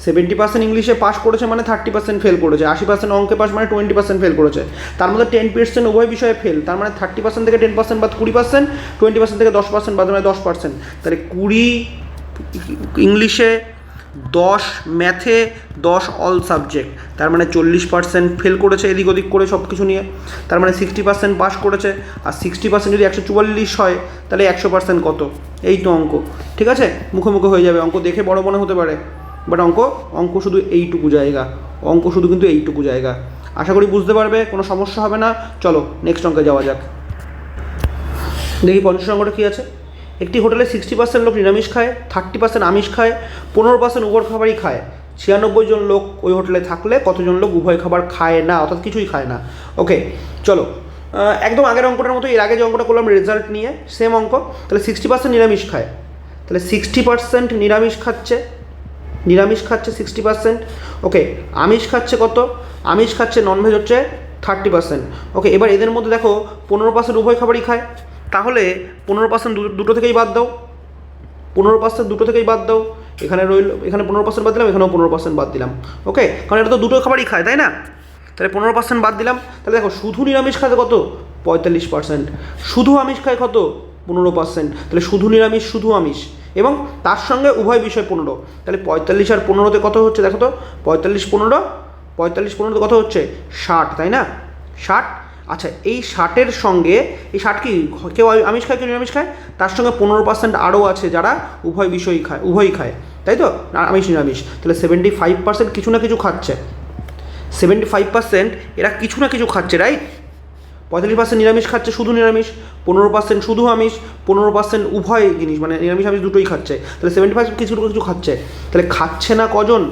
70% ইংলিশে পাস করেছে মানে 30% ফেল করেছে, 80% অঙ্কে পাস মানে 20% ফেল করেছে, তার মধ্যে 10% উভয় বিষয়ে ফেল, তার মানে 30% থেকে 10% বাদ 20%, 20% থেকে 10% বাদ মানে 10%। তাহলে 20 ইংলিশে, 10 ম্যাথে, 10 অল সাবজেক্ট, তার মানে 40% ফেল করেছে এদিক ওদিক করে সব কিছু নিয়ে, তার মানে 60% পাস করেছে। আর 60% যদি 144 হয় তাহলে 100% কত? এই তো অঙ্ক, ঠিক আছে? মুখে হয়ে যাবে, অঙ্ক দেখে বড় মনে হতে পারে, বাট অঙ্ক শুধু এইটুকু জায়গা, অঙ্ক শুধু কিন্তু এইটুকু জায়গা। আশা করি বুঝতে পারবে, কোনো সমস্যা হবে না। চলো নেক্সট অঙ্কে যাওয়া যাক। দেখি 50 অঙ্কটা কী আছে। একটি হোটেলে 60% লোক নিরামিষ খায়, 30% আমিষ খায়, 15% উভয় খাবারই খায়। 96 জন লোক ওই হোটেলে থাকলে কতজন লোক উভয় খাবার খায় না, অর্থাৎ কিছুই খায় না? ওকে, চলো একদম আগের অঙ্কটার মতো, এর আগে যে অঙ্কটা করলাম রেজাল্ট নিয়ে সেম অঙ্ক। তাহলে 60% নিরামিষ খায়, তাহলে 60% নিরামিষ খাচ্ছে 60%। ওকে, আমিষ খাচ্ছে কত? আমিষ খাচ্ছে ননভেজ হচ্ছে 30%। ওকে, এবার এদের মধ্যে দেখো 15% উভয় খাবারই খায়, তাহলে 15% দুটো থেকেই বাদ দাও, 15% দুটো থেকেই বাদ দাও। এখানে রইল, এখানে 15% বাদ দিলাম, এখানেও 15% বাদ দিলাম। ওকে, কারণ এটা তো দুটো খাবারই খায়, তাই না? তাহলে 15% বাদ দিলাম। তাহলে দেখো শুধু নিরামিষ খায় কত? 45%। শুধু আমিষ খায় কত? 15%। তাহলে শুধু নিরামিষ, শুধু আমিষ এবং তার সঙ্গে উভয় বিষয় 15। তাহলে 45 আর 15তে কত হচ্ছে দেখো তো? 45 15তে কত হচ্ছে? 60, তাই না? 60। আচ্ছা, এই 60-এর সঙ্গে, এই 60 কি কেউ আমিষ খায় কেউ নিরামিষ খায়, তার সঙ্গে 15% আরও আছে যারা উভয়ই খায়, তাই তো? আমিষ নিরামিষ। তাহলে 75% কিছু না কিছু খাচ্ছে, 75% এরা কিছু না কিছু খাচ্ছে, রাইট? 45% নিরামিষ খাচ্ছে, শুধু নিরামিষ, 15% শুধু আমিষ, 15% উভয় জিনিস মানে নিরামিষ আমিষ দুটোই খাচ্ছে। তাহলে 75 কিছু খাচ্ছে। তাহলে খাচ্ছে না কজন?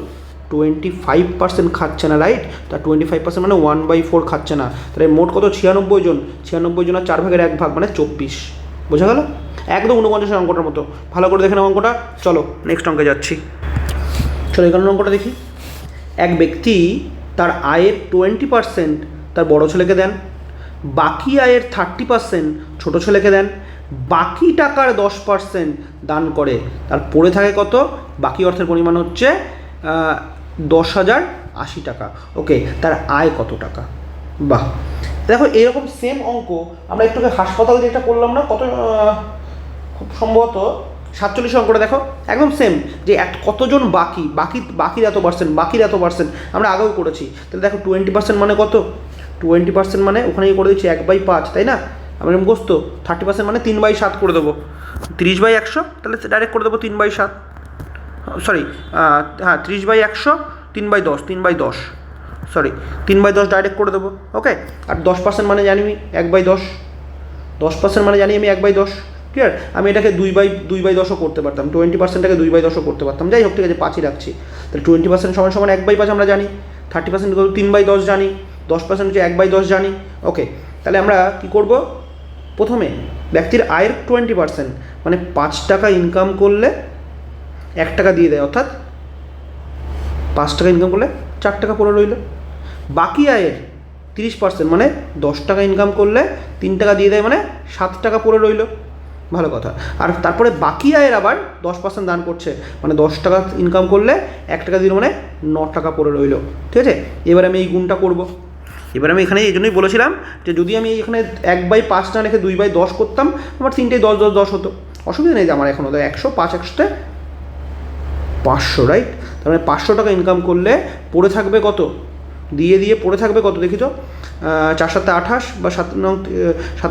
25% খাচ্ছে না, রাইট? তা 25% মানে 1/4 খাচ্ছে না। তাহলে মোট কত? 96 জন। 96 জন আর 4 ভাগের 1 ভাগ মানে 24। বোঝা গেল? একদম 49 অঙ্কটার মতো। ভালো করে দেখে নাও অঙ্কটা। চলো নেক্সট অঙ্কে যাচ্ছি। চলো এখানে অঙ্কটা দেখি। এক ব্যক্তি তার আয়ের 20% তার বড় ছেলেকে দেন, বাকি আয়ের 30% ছোটো ছেলেকে দেন, বাকি টাকার 10% দান করে, তার পড়ে থাকে কত? বাকি অর্থের পরিমাণ হচ্ছে 10,080 টাকা। ওকে, তার আয় কত টাকা? বাহ, দেখো এরকম সেম অঙ্ক আমরা একটু হাসপাতাল যেটা করলাম না, কত খুব সম্ভবত 47 অঙ্কটা দেখো একদম সেম, যে কতজন বাকির এত পার্সেন্ট আমরা আগেও করেছি। তাহলে দেখো 20% মানে কত? 20% মানে ওখানে করে দিচ্ছি 1/5, তাই না? আমরা মুখস্থ। 30% মানে 3/7 করে দেবো, 30/100, তাহলে ডাইরেক্ট করে দেবো 3/7, সরি হ্যাঁ 30/100, 3/10, 3/10, সরি 3/10 ডাইরেক্ট করে দেবো। ওকে, আর 10% মানে জানি আমি 1/10, 10% মানে জানি আমি 1/10, ক্লিয়ার? আমি এটাকে 2/10ও করতে পারতাম, 20%টাকে 2/10ও করতে পারতাম। যাই হোক, ঠিক আছে, 5ই রাখছি। তাহলে 20% সমান 1/5 আমরা জানি, 30% 3/10 জানি, 10% হচ্ছে 1/10 জানি। ওকে, তাহলে আমরা কী করব? প্রথমে ব্যক্তির আয়ের 20% মানে 5 টাকা ইনকাম করলে 1 টাকা দিয়ে দেয়, অর্থাৎ 5 টাকা ইনকাম করলে 4 টাকা পড়ে রইল। বাকি আয়ের 30% মানে 10 টাকা ইনকাম করলে 3 টাকা দিয়ে দেয়, মানে 7 টাকা পড়ে রইল। ভালো কথা। আর তারপরে বাকি আয়ের আবার 10% দান করছে, মানে 10 টাকা ইনকাম করলে 1 টাকা দিল, মানে 9 টাকা পড়ে রইল। ঠিক আছে, এবার আমি এই গুণটা করব। এবার আমি এখানে এই জন্যই বলেছিলাম যে যদি আমি এখানে 1/5 না রেখে 2/10 করতাম, আমার 3টেই 10 10 10 হতো, অসুবিধা নেই। আমার এখন হতো 100, 5 100তে 500, রাইট? তার মানে 500 টাকা ইনকাম করলে পড়ে থাকবে কত? দিয়ে পড়ে থাকবে কত দেখি তো? 4 7 28 বা 7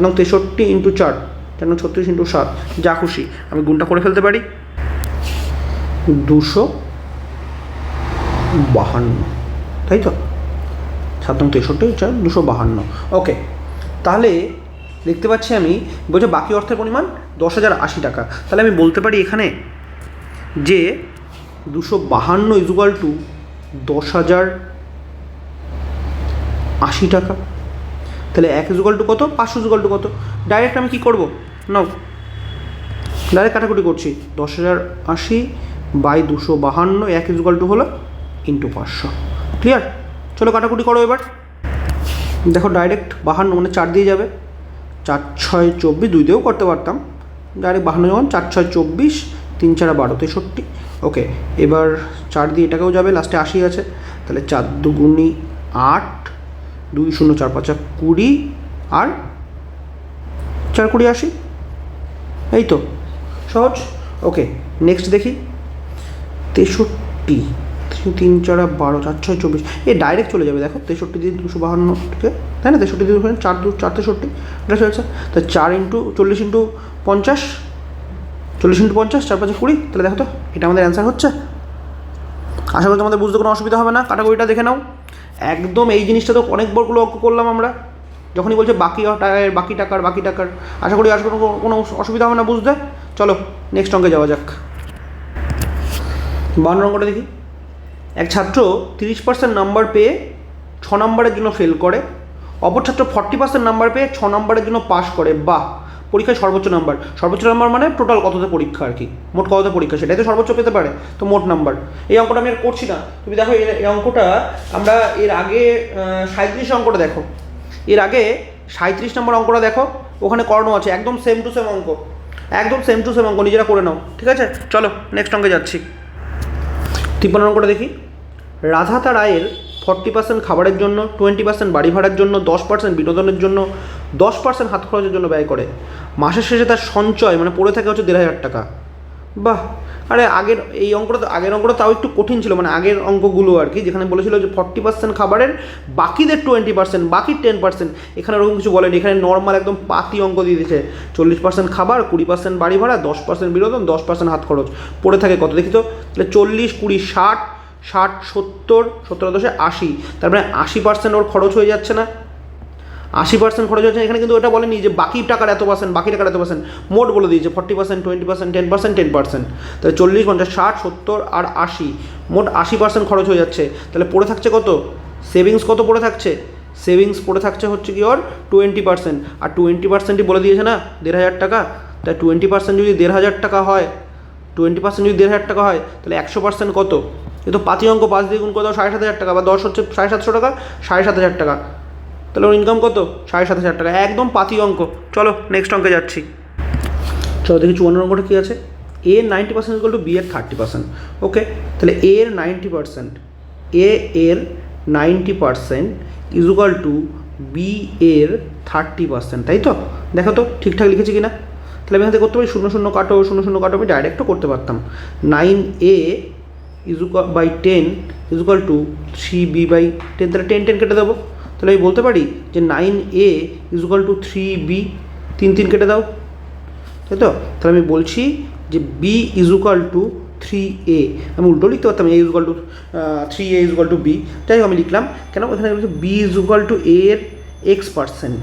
নং 63 × 4, 4 36 ইন্টু 7, যা খুশি আমি গুণটা করে ফেলতে পারি। 252, তাই তো? 7 নং 63, 252। ওকে, তাহলে দেখতে পাচ্ছি আমি বলছে বাকি অর্থের পরিমাণ 10,080 টাকা। তাহলে আমি বলতে পারি এখানে যে 252 ইজুকাল টু 10,080 টাকা। তাহলে 1 ইজুকাল টু কত, 500 ইজুকাল টু কত? ডাইরেক্ট আমি কী করবো, নাও ডাইরেক্ট কাটাকুটি করছি। 10,080 বাই 252, 1 ইজুকাল টু হলো ইন্টু 500। ক্লিয়ার? চলো কাটাকুটি করো এবার। দেখো ডাইরেক্ট 52 মানে 4 দিয়ে যাবে, 4 6 24, 2 দিয়েও করতে পারতাম। ডাইরেক্ট 52 যখন 4 6 24, 3 4 12, 63। ওকে, এবার 4 দিয়ে এটাকেও যাবে, লাস্টে 80 আছে। তাহলে 4 2 8, 2 0 4 5 20, আর 4 20 80। এই তো সহজ। ওকে, নেক্সট দেখি 63, 3 4 12, 4 6 24, এই ডাইরেক্ট চলে যাবে। দেখো 63 দিয়ে 252 থেকে, তাই না? 63 দিয়ে 4 2 4 63, এটা চলছে। তো 4 ইন্টু 40 ইন্টু 50, 40 ইন্টু 50, 4 5 20। তাহলে দেখো তো এটা আমাদের অ্যান্সার হচ্ছে। আশা করি তোমাদের বুঝতে কোনো অসুবিধা হবে না। কাটাকুটিটা দেখে নাও। একদম এই জিনিসটা তো অনেকবারগুলো অঙ্ক করলাম আমরা, যখনই বলছে বাকি টাকার। আশা করি কোনো অসুবিধা হবে না বুঝতে। চলো নেক্সট অঙ্কে যাওয়া যাক। 52 অঙ্কটা দেখি। এক ছাত্র 30% নাম্বার পেয়ে 6 নম্বরের জন্য ফেল করে, অপর ছাত্র 40% নাম্বার পেয়ে 6 নম্বরের জন্য পাস করে। বাহ! পরীক্ষায় সর্বোচ্চ নাম্বার মানে টোটাল কততে পরীক্ষা আর কি, মোট কততে পরীক্ষা, সেটাই তো সর্বোচ্চ পেতে পারে, তো মোট নাম্বার। এই অঙ্কটা আমি আর করছি না। তুমি দেখো এই অঙ্কটা আমরা এর আগে 37 অঙ্কটা দেখো, এর আগে 37 নম্বর অঙ্কটা দেখো, ওখানে করানো আছে একদম সেম টু সেম অঙ্ক, একদম সেম টু সেম অঙ্ক, নিজেরা করে নাও। ঠিক আছে, চলো নেক্সট অঙ্কে যাচ্ছি। 53 অঙ্কটা দেখি। রাধা তার আয়ের 40% খাবারের জন্য, 20% বাড়ি ভাড়ার জন্য, 10% বিনোদনের জন্য, 10% হাত খরচের জন্য ব্যয় করে। মাসের শেষে তার সঞ্চয় মানে পড়ে থাকে হচ্ছে 1,500 টাকা। বাহ! আরে আগের অঙ্কটা তাও একটু কঠিন ছিল, মানে আগের অঙ্কগুলো আর কি, যেখানে বলেছিল যে 40% খাবারের, বাকিদের 20%, বাকি 10%। এখানে ওরকম কিছু বলেনি, এখানে নর্মাল একদম পাতি অঙ্ক দিয়ে দিয়েছে। 40% খাবার, 20% বাড়ি ভাড়া, 10% বিনোদন, 10% হাত খরচ। পড়ে থাকে কত দেখি তো? তাহলে 40 20 60, 60 70, 70 10 80, তার মানে 80% ওর খরচ হয়ে যাচ্ছে না? 80% খরচ হচ্ছে। এখানে কিন্তু ওটা বলেনি যে বাকি টাকার এত পার্সেন্ট, মোট বলে দিয়েছে 40% 20% 10%। তাহলে 40 50 60 70 আর 80, মোট 80% খরচ হয়ে যাচ্ছে। তাহলে পড়ে থাকছে কত? সেভিংস কত পড়ে থাকছে? সেভিংস পড়ে থাকছে হচ্ছে কি ওর 20%, আর 20%ই বলে দিয়েছে না 1,500 টাকা। তাই 20% যদি 1,500 টাকা হয়, 20% যদি 1,500 টাকা হয়, তাহলে 100% কত? এ তো পাতি অঙ্ক, 5 দিয়ে গুণ করে দাও 7,500 টাকা, বা 10 হচ্ছে 750 টাকা, 7,500 টাকা। তাহলে ওর ইনকাম কত? 7,500 টাকা, একদম পাতি অঙ্ক। চলো নেক্সট অঙ্কে যাচ্ছি। চলো দেখি 54 অঙ্কটা কী আছে। এ 90% ইকুয়াল টু বি এর 30%। ওকে, তাহলে এ এর 90%, এ এর 90% ইজ ইকুয়াল টু বি এর 30%, তাই তো? দেখো তো ঠিকঠাক লিখেছি কিনা। তাহলে আমি এখান থেকে করতে পারি 0 0 কাটো, 0 0 কাটো, আমি ডাইরেক্টও করতে পারতাম। 9a is equal by 10 is equal to 3b by 10, তাহলে 10 10 কেটে দেবো। তাহলে আমি বলতে পারি যে 9a is equal to 3b, 3 3 কেটে দাও, তাই তো? তাহলে আমি বলছি যে b is equal two 3a। আমি উল্টো লিখতে পারতাম, a is equal two 3a is equal two b, যাই হোক আমি লিখলাম। কেন? এখানে বলছি b is equal two a এর x%।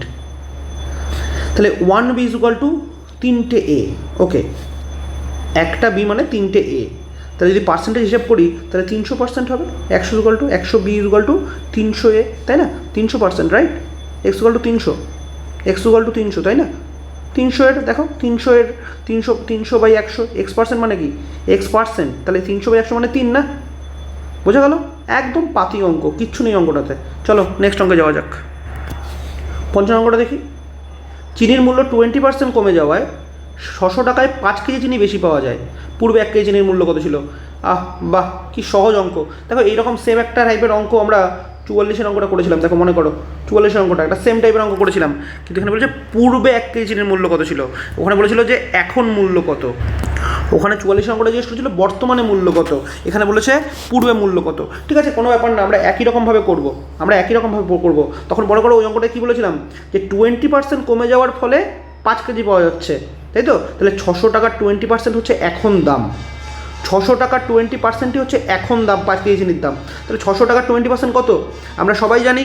তাহলে 1b ইজ ইকুয়াল টু 3টে a। ওকে, একটা b মানে 3টে a। তাহলে যদি পার্সেন্টেজ হিসাব করি তাহলে 300% হবে। 100 equal to 100b equal to 300a, তাই না? 300%, right? x equal to 300, x equal to 300, তাই না? 300 এর দেখো 300 এর 300 বাই 100, x% মানে কি? x%, তাহলে 300 বাই 100 মানে 3 না? বোঝা গেল? একদম পাতি অঙ্ক, কিচ্ছু নেই অঙ্কটাতে। চলো নেক্সট অঙ্কে যাওয়া যাক। 55 অঙ্কটা দেখি। চিনির মূল্য 20% কমে যাওয়ায় 600 টাকায় 5 কেজি চিনি বেশি পাওয়া যায়। পূর্বে 1 কেজি চিনির মূল্য কত ছিল? বাহ, কি সহজ অঙ্ক। দেখো এইরকম সেম একটা টাইপের অঙ্ক আমরা 44-এর অঙ্কটা করেছিলাম। দেখো মনে করো 44-এর অঙ্কটা একটা সেম টাইপের অঙ্ক করেছিলাম, কিন্তু এখানে বলেছে পূর্বে 1 কেজি চিনির মূল্য কত ছিল, ওখানে বলেছিল যে এখন মূল্য কত। ওখানে 44-এর অঙ্কটা জিজ্ঞেস করেছিল বর্তমানে মূল্য কত, এখানে বলেছে পূর্বে মূল্য কত। ঠিক আছে, কোনো ব্যাপার না, আমরা একই রকমভাবে করব। তখন মনে করো ওই অঙ্কটা কী বলেছিলাম যে 20% কমে যাওয়ার ফলে 5 কেজি পাওয়া যাচ্ছে, তাই তো? তাহলে 600 টাকার 20% হচ্ছে এখন দাম। 600 টাকার 20%ই হচ্ছে এখন দাম 5 কেজি চিনির দাম। তাহলে 600 টাকার 20% কত? আমরা সবাই জানি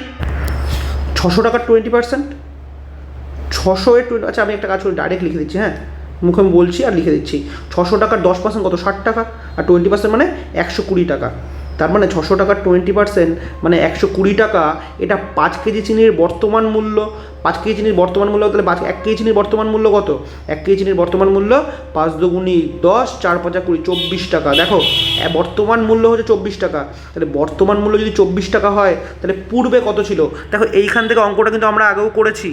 600 টাকার 20%, 600 এর 20, আচ্ছা আমি একটা কাজ করি, ডাইরেক্ট লিখে দিচ্ছি, হ্যাঁ মুখে আমি বলছি আর লিখে দিচ্ছি। 600 টাকার 10% কত? 60 টাকা, আর 20% মানে 120 টাকা। তার মানে 600 টাকার 20% মানে 120 টাকা। এটা 5 কেজি চিনির বর্তমান মূল্য। 5 কেজি চিনির বর্তমান মূল্য, তাহলে 1 কেজি চিনির বর্তমান মূল্য কত? 1 কেজি চিনির বর্তমান মূল্য 5 দুগুণি 10, 4 5 20, 24 টাকা। দেখো বর্তমান মূল্য হচ্ছে 24 টাকা। তাহলে বর্তমান মূল্য যদি 24 টাকা হয়, তাহলে পূর্বে কত ছিল? দেখো এইখান থেকে অঙ্কটা কিন্তু আমরা আগেও করেছি।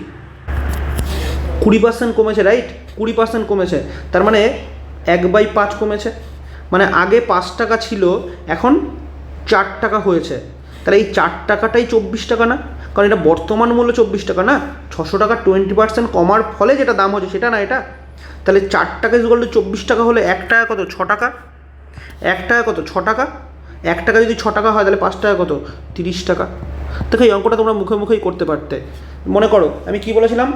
20% কমেছে, রাইট? 20% কমেছে, তার মানে 1/5 কমেছে। মানে আগে 5 টাকা ছিল, এখন 4 টাকা হয়েছে। তাহলে এই 4 টাকাটাই 24 টাকা না? কারণ এটা বর্তমান মূল্য 24 টাকা না, 600 টাকা 20% কমার ফলে যেটা দাম হচ্ছে সেটা না এটা। তাহলে 4 টাকা ইজ ইকুয়াল টু 24 টাকা হলে 1 টাকা কত? 6 টাকা। 1 টাকা কত? 6 টাকা। 1 টাকা যদি 6 টাকা হয়, তাহলে 5 টাকা কত? 30 টাকা। দেখো এই অঙ্কটা তোমরা মুখে মুখেই করতে পারতে। মনে করো আমি কি বলেছিলাম?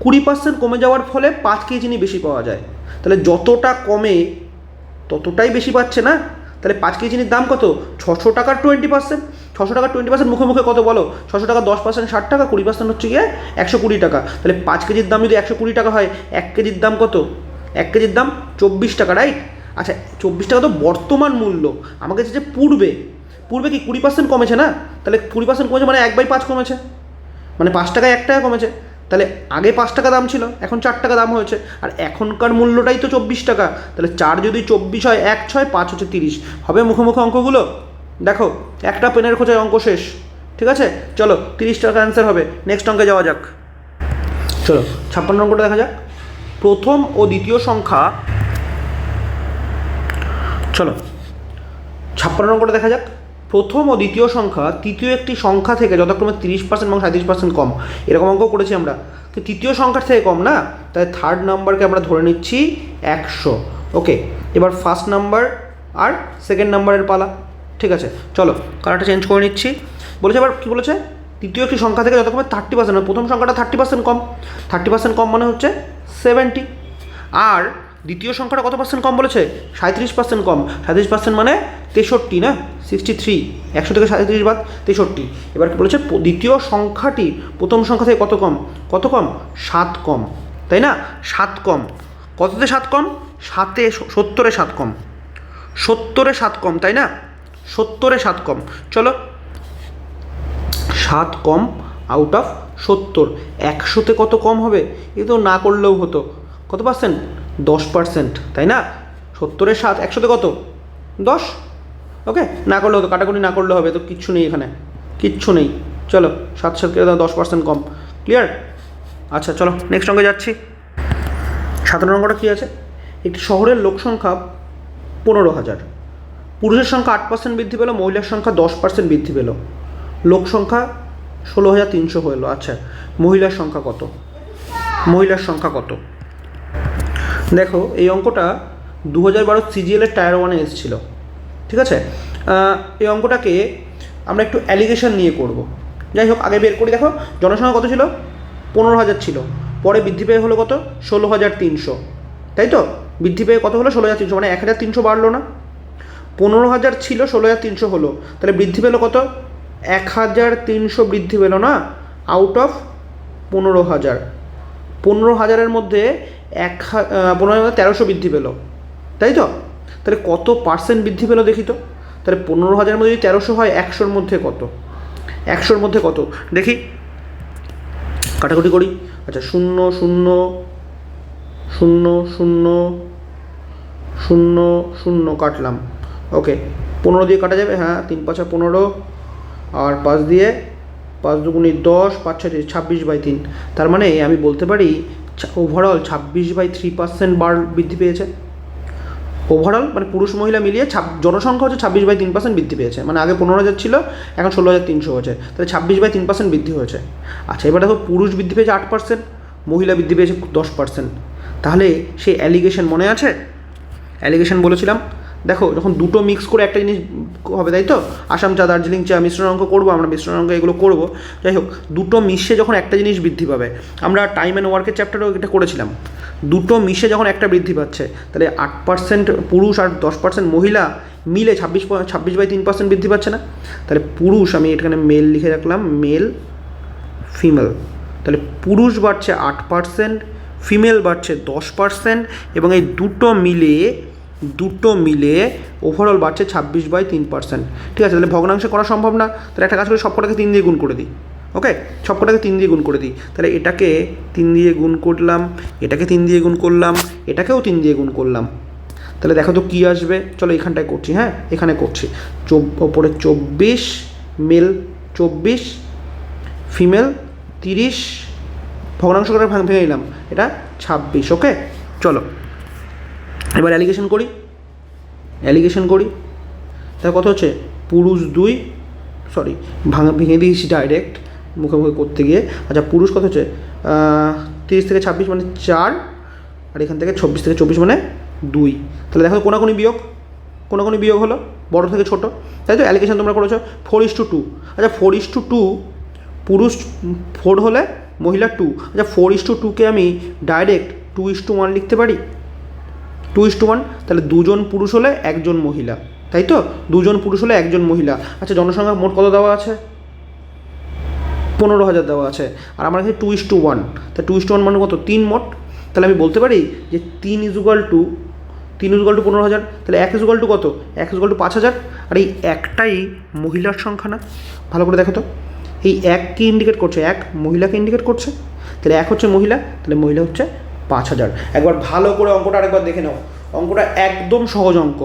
20% কমে যাওয়ার ফলে 5 কেজি চিনি বেশি পাওয়া যায়। তাহলে যতটা কমে ততটাই বেশি পাচ্ছে না? তাহলে 5 কেজি চিনির দাম কত? 600 টাকার 20%। 600 টাকার 20% মুখে মুখে কত বলো? 600 টাকা 10% 60 টাকা, 20% হচ্ছে গিয়ে 120 টাকা। তাহলে 5 কেজির দাম যদি 120 টাকা হয়, 1 কেজির দাম কত? 1 কেজির দাম 24 টাকা, রাইট? আচ্ছা 24 টাকা তো বর্তমান মূল্য। আমাকে যে পূর্বে, পূর্বে কি 20% কমেছে না? তাহলে 20% কমেছে মানে 1/5 কমেছে, মানে 5 টাকায় 1 টাকা কমেছে। তাহলে আগে 5 টাকা দাম ছিল, এখন 4 টাকা দাম হয়েছে, আর এখনকার মূল্যটাই তো 24 টাকা। তাহলে 4 যদি 24 হয়, 1 6, 5 হচ্ছে 30। হবে মুখে মুখে অঙ্কগুলো? দেখো একটা পেনের খোঁচায় অঙ্ক শেষ, ঠিক আছে? চলো 30 টাকা অ্যান্সার হবে। নেক্সট অঙ্কে যাওয়া যাক। চলো 56 অঙ্কটা দেখা যাক। প্রথম ও দ্বিতীয় সংখ্যা, চলো 56 অঙ্কটা দেখা যাক। প্রথম ও দ্বিতীয় সংখ্যা তৃতীয় একটি সংখ্যা থেকে যথাক্রমে 30% এবং 37% কম। এরকম অঙ্ক করেছি আমরা। তো তৃতীয় সংখ্যার থেকে কম না, তাই থার্ড নাম্বারকে আমরা ধরে নিচ্ছি 100। ওকে, এবার ফার্স্ট নাম্বার আর সেকেন্ড নাম্বারের পালা। ঠিক আছে, চলো কালারটা চেঞ্জ করে নিচ্ছি। বলেছে এবার কী বলেছে? তৃতীয় একটি সংখ্যা থেকে যথাক্রমে 30%, প্রথম সংখ্যাটা 30% কম। 30% কম মানে হচ্ছে 70। আর দ্বিতীয় সংখ্যাটা কত পার্সেন্ট কম বলেছে? 37% কম। 37% মানে 63 না, 63। 100 থেকে 37 বাদ 63। এবার কি বলেছে? দ্বিতীয় সংখ্যাটি প্রথম সংখ্যা থেকে কত কম? কত কম? 7 কম, তাই না? 7 কম। কততে 7 কম? 7-এ 70-এ 7 কম। 70-এ 7 কম, তাই না? 70-এ 7 কম। চলো 7 কম আউট অফ 70। 100-তে কত কম হবে? এ তো না করলেও হতো। কত পার্সেন্ট? 10%, তাই না? 70-এর 7, 100-তে কত? 10। ওকে, না করলে হতো, কাটাকুটি না করলে হবে, তো কিচ্ছু নেই এখানে, কিচ্ছু নেই। চলো 7 কে 10% কম। ক্লিয়ার? আচ্ছা চলো নেক্সট অঙ্কে যাচ্ছি। 17 অঙ্কটা কী আছে? একটি শহরের লোক সংখ্যা 15,000। পুরুষের সংখ্যা 8% বৃদ্ধি পেল, মহিলার সংখ্যা 10% বৃদ্ধি পেল। লোক সংখ্যা 16,300 হলো। আচ্ছা মহিলার সংখ্যা কত? মহিলার সংখ্যা কত? দেখো এই অঙ্কটা 2012 সিজিএলের টায়ার 1-এ এসেছিলো। ঠিক আছে, এই অঙ্কটাকে আমরা একটু অ্যালিগেশন নিয়ে করব। যাই হোক আগে বের করি। দেখো জনসংখ্যা কত ছিল? 15,000 ছিল, পরে বৃদ্ধি পেয়ে হলো কত? 16,300, তাই তো? বৃদ্ধি পেয়ে কত হলো? 16,300, মানে 1,300 বাড়লো না? 15,000 ছিল, 16,300 হলো, তাহলে বৃদ্ধি পেলো কত? 1,300 বৃদ্ধি পেলো না, আউট অফ 15,000। 15,000-এর মধ্যে 1300 বৃদ্ধি পেলো, তাই তো? তাহলে কত পার্সেন্ট বৃদ্ধি পেলো দেখি তো? তাহলে 15,000-এর মধ্যে যদি 1300 হয়, 100-র মধ্যে কত? 100-র মধ্যে কত দেখি, কাটাকুটি করি। আচ্ছা 0 0 0 0 0 0 কাটলাম। ওকে 15 দিয়ে কাটা যাবে, হ্যাঁ 3 5 15, আর 5 দিয়ে 5 দুগুণি 10, 5 6 26/3। তার মানে আমি বলতে পারি ওভারঅল 26/3% বৃদ্ধি পেয়েছে। ওভারঅল মানে পুরুষ মহিলা মিলিয়ে জনসংখ্যা হচ্ছে 26/3% বৃদ্ধি পেয়েছে। মানে আগে 15,000 ছিল, এখন 16,300 হয়েছে, তাহলে 26/3% বৃদ্ধি হয়েছে। আচ্ছা এবার দেখো পুরুষ বৃদ্ধি পেয়েছে 8%, মহিলা বৃদ্ধি পেয়েছে 10%। তাহলে সেই অ্যালিগেশন মনে আছে? অ্যালিগেশন বলেছিলাম, দেখো যখন দুটো মিক্স করে একটা জিনিস হবে, তাই তো, আসাম চা, দার্জিলিং চা, মিশ্রণ অঙ্ক করবো আমরা, মিশ্রণ অঙ্ক এগুলো করবো। যাই হোক, দুটো মিশে যখন একটা জিনিস বৃদ্ধি পাবে, আমরা টাইম অ্যান্ড ওয়ার্কের চ্যাপ্টারেও এটা করেছিলাম, দুটো মিশে যখন একটা বৃদ্ধি পাচ্ছে, তাহলে 8% পুরুষ আর 10% মহিলা মিলে 26/3% বৃদ্ধি পাচ্ছে না? তাহলে পুরুষ, আমি এখানে মেল লিখে রাখলাম, মেল ফিমেল, তাহলে পুরুষ বাড়ছে 8%, ফিমেল বাড়ছে 10%, এবং এই দুটো মিলে ওভারঅল বাড়ছে 26/3%। ঠিক আছে, তাহলে ভগ্নাংশে করা সম্ভব না, তাহলে একটা কাজ করে সবকটাকে 3 দিয়ে গুণ করে দিই। ওকে, সবকটাকে 3 দিয়ে গুণ করে দিই। তাহলে এটাকে 3 দিয়ে গুণ করলাম, এটাকে 3 দিয়ে গুণ করলাম, এটাকেও 3 দিয়ে গুণ করলাম। তাহলে দেখো তো কী আসবে। চলো এখানটায় করছি, হ্যাঁ এখানে করছি। ওপরে 24, মেল 24, ফিমেল 30, ভগ্নাংশ করে ভেঙে নিলাম, এটা 26। ওকে, চলো এবার অ্যালিগেশন করি। তাহলে কত হচ্ছে, পুরুষ 2, সরি ভেঙে দিয়েছি ডাইরেক্ট মুখে করতে গিয়ে। আচ্ছা, পুরুষ কত হচ্ছে, 30 থেকে 26 মানে 4, আর এখান থেকে 26 থেকে 24 মানে 2। তাহলে দেখো কোনাকুনি বিয়োগ হলো, বড় থেকে ছোট, তাই তো। অ্যালিগেশন তোমরা করেছো 4:2। আচ্ছা 4:2, পুরুষ 4 হলে মহিলা 2। আচ্ছা 4:2কে আমি ডাইরেক্ট 2:1 লিখতে পারি, 2:1। তাহলে 2 জন পুরুষ হলে 1 জন মহিলা, তাই তো, 2 জন পুরুষ হলে 1 জন মহিলা। আচ্ছা জনসংখ্যা মোট কত দেওয়া আছে, 15,000 দেওয়া আছে, আর আমার কাছে 2:1, তা 2:1 মানে কত, 3 মোট। তাহলে আমি বলতে পারি যে 3 = 15,000, তাহলে 1 = কত, 1 = 5,000। আর এই একটাই মহিলার সংখ্যা না? ভালো করে দেখো তো, এই 1 কি ইন্ডিকেট করছে, 1 মহিলাকে ইন্ডিকেট করছে। তাহলে 1 হচ্ছে মহিলা, তাহলে মহিলা হচ্ছে 5,000। একবার ভালো করে অঙ্কটা আরেকবার দেখে নাও। অঙ্কটা একদম সহজ অঙ্ক।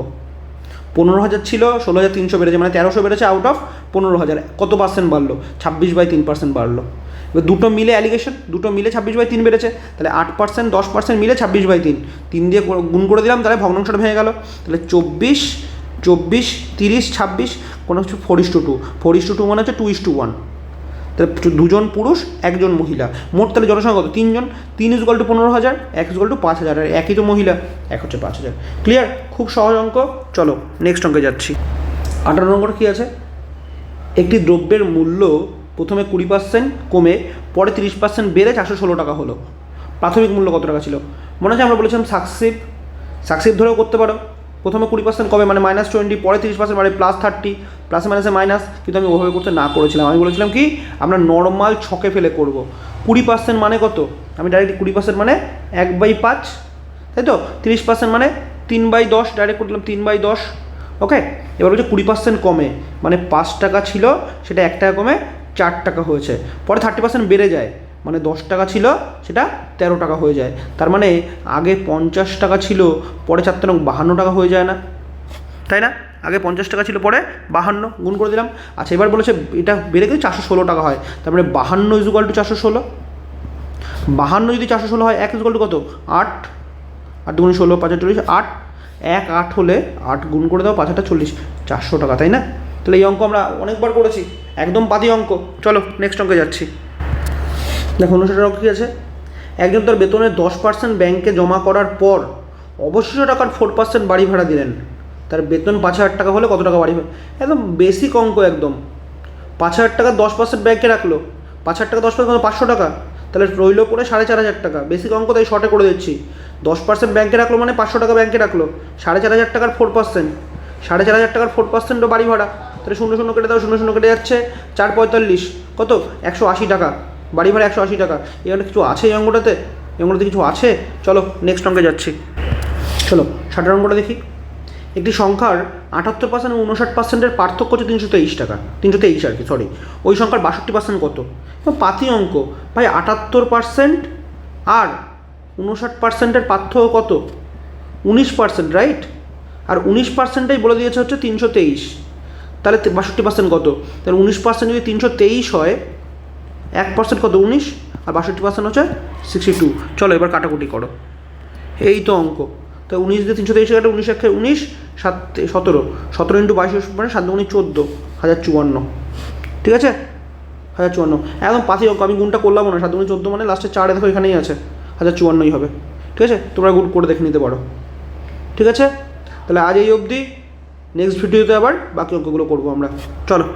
15,000 ছিল, 16,300 বেড়েছে, মানে 1300 বেড়েছে আউট অফ 15,000। কত পার্সেন্ট বাড়লো, 26/3% বাড়লো। এবার দুটো মিলে অ্যালিগেশন, দুটো মিলে 26/3 বেড়েছে, তাহলে 8%, 10% মিলে 26/3, 3 দিয়ে গুণ করে দিলাম, তাহলে ভগ্নাংশটা ভেঙে গেল। তাহলে 24, 30, 26, কোনো হচ্ছে 4:2, 4:2 মানে হচ্ছে 2:1। তাহলে 2 জন পুরুষ 1 জন মহিলা, মোট তাহলে জনসংখ্যা কত, 3 জন। 3 = 15,000, 1 = 5,000, আর একই তো মহিলা, 1 হচ্ছে 5,000। ক্লিয়ার, খুব সহজ অঙ্ক। চলো নেক্সট অঙ্কে যাচ্ছি। 18 নম্বর কী আছে, একটি দ্রব্যের মূল্য প্রথমে 20% কমে পরে 30% বেড়ে 416 টাকা হলো। প্রাথমিক মূল্য কত টাকা ছিল? মনে আছে আমরা বলেছিলাম সাকসিভ ধরেও করতে পারো। প্রথমে 20% কমে মানে -20, পরে 30% মানে +30, প্লাসে মাইনাসে মাইনাস। কিন্তু আমি ওভাবে করতে না করেছিলাম, আমি বলেছিলাম কি আমরা নর্মাল ছকে ফেলে করব। 20% মানে কত, আমি ডাইরেক্ট 20% মানে 1/5, তাই তো। 30% মানে 3/10, ডাইরেক্ট করলাম 3/10। ওকে, এবার হচ্ছে 20% কমে, মানে 5 টাকা ছিল সেটা 1 টাকা কমে 4 টাকা হয়েছে। পরে 30% বেড়ে যায়, মানে 10 টাকা ছিল সেটা 13 টাকা হয়ে যায়। তার মানে আগে 50 টাকা ছিল, পরে 4 × 52 টাকা হয়ে যায় না, তাই না? আগে 50 টাকা ছিল, পরে 52, গুণ করে দিলাম। আচ্ছা এবার বলেছে এটা বেড়ে গেলে 416 টাকা হয়, তারপরে 52 = 416। 52 যদি 416 হয়, 1 = কত, 8, 8 × 16, 5 × 40, 8, 1 8 হলে 8 গুণ করে দাও, 5 × 8 = 40, 400 টাকা, তাই না? তাহলে এই অঙ্ক আমরা অনেকবার করেছি, একদম পাতি অঙ্ক। চলো নেক্সট অঙ্কে যাচ্ছি। দেখো 59 অঙ্ক কী আছে, একজন তার বেতনের 10% ব্যাংকে জমা করার পর অবশিষ্ট টাকার 4% বাড়ি ভাড়া দিলেন। তার বেতন 5,000 টাকা হলে কত টাকা বাড়ি ভাড়া? একদম বেসিক অঙ্ক একদম। 5,000 টাকা 10% ব্যাংকে রাখলো, 5,000 টাকা 10% 500 টাকা, তাহলে রইল পড়ে 4,500 টাকা। বেসিক অঙ্ক, তাই শর্টে করে দিচ্ছি। 10% ব্যাংকে রাখলো মানে 500 টাকা ব্যাংকে রাখলো, 4,500 টাকার 4%, 4,500 টাকার 4% বাড়ি ভাড়া। তাহলে 0 0 কেটে দাও, 0 0 কেটে যাচ্ছে, 4 45 কত, 180 টাকা বাড়ি ভাড়া, 180 টাকা। এখানে কিছু আছে এই অঙ্কটাতে? এই অঙ্কটাতে কিছু আছে? চলো নেক্সট অঙ্কে যাচ্ছি। চলো 60 অঙ্কটা দেখি। একটি সংখ্যার 78% এবং 59%-এর পার্থক্য হচ্ছে 323 টাকা, 323 আর কি, সরি। ওই সংখ্যার 62% কত? পাতি অঙ্ক ভাই, 78% আর 59%-এর পার্থক্য কত? 19%, রাইট? আর 19%টাই বলে দিয়েছে হচ্ছে 323, তাহলে 62% কত? তাহলে 19% যদি 323 হয়, 1% কত, 19, আর 62% হচ্ছে 62। চলো এবার কাটাকুটি করো, এই তো অঙ্ক। তো 19 দিয়ে 323 কাটে, 19 1 19, 7 17, 17 × 22 মানে 7 × 14, 1054। ঠিক আছে, 1054 একদম পাতি অঙ্ক। আমি গুণটা করলাম না, 7 × 14 মানে লাস্টে 4, দেখো এখানেই আছে, 1054ই হবে। ঠিক আছে, তোমরা গুণ করে দেখে নিতে পারো। ঠিক আছে, তাহলে আজ এই অবধি, নেক্সট ভিডিওতে আবার বাকি অঙ্কগুলো করবো আমরা। চলো।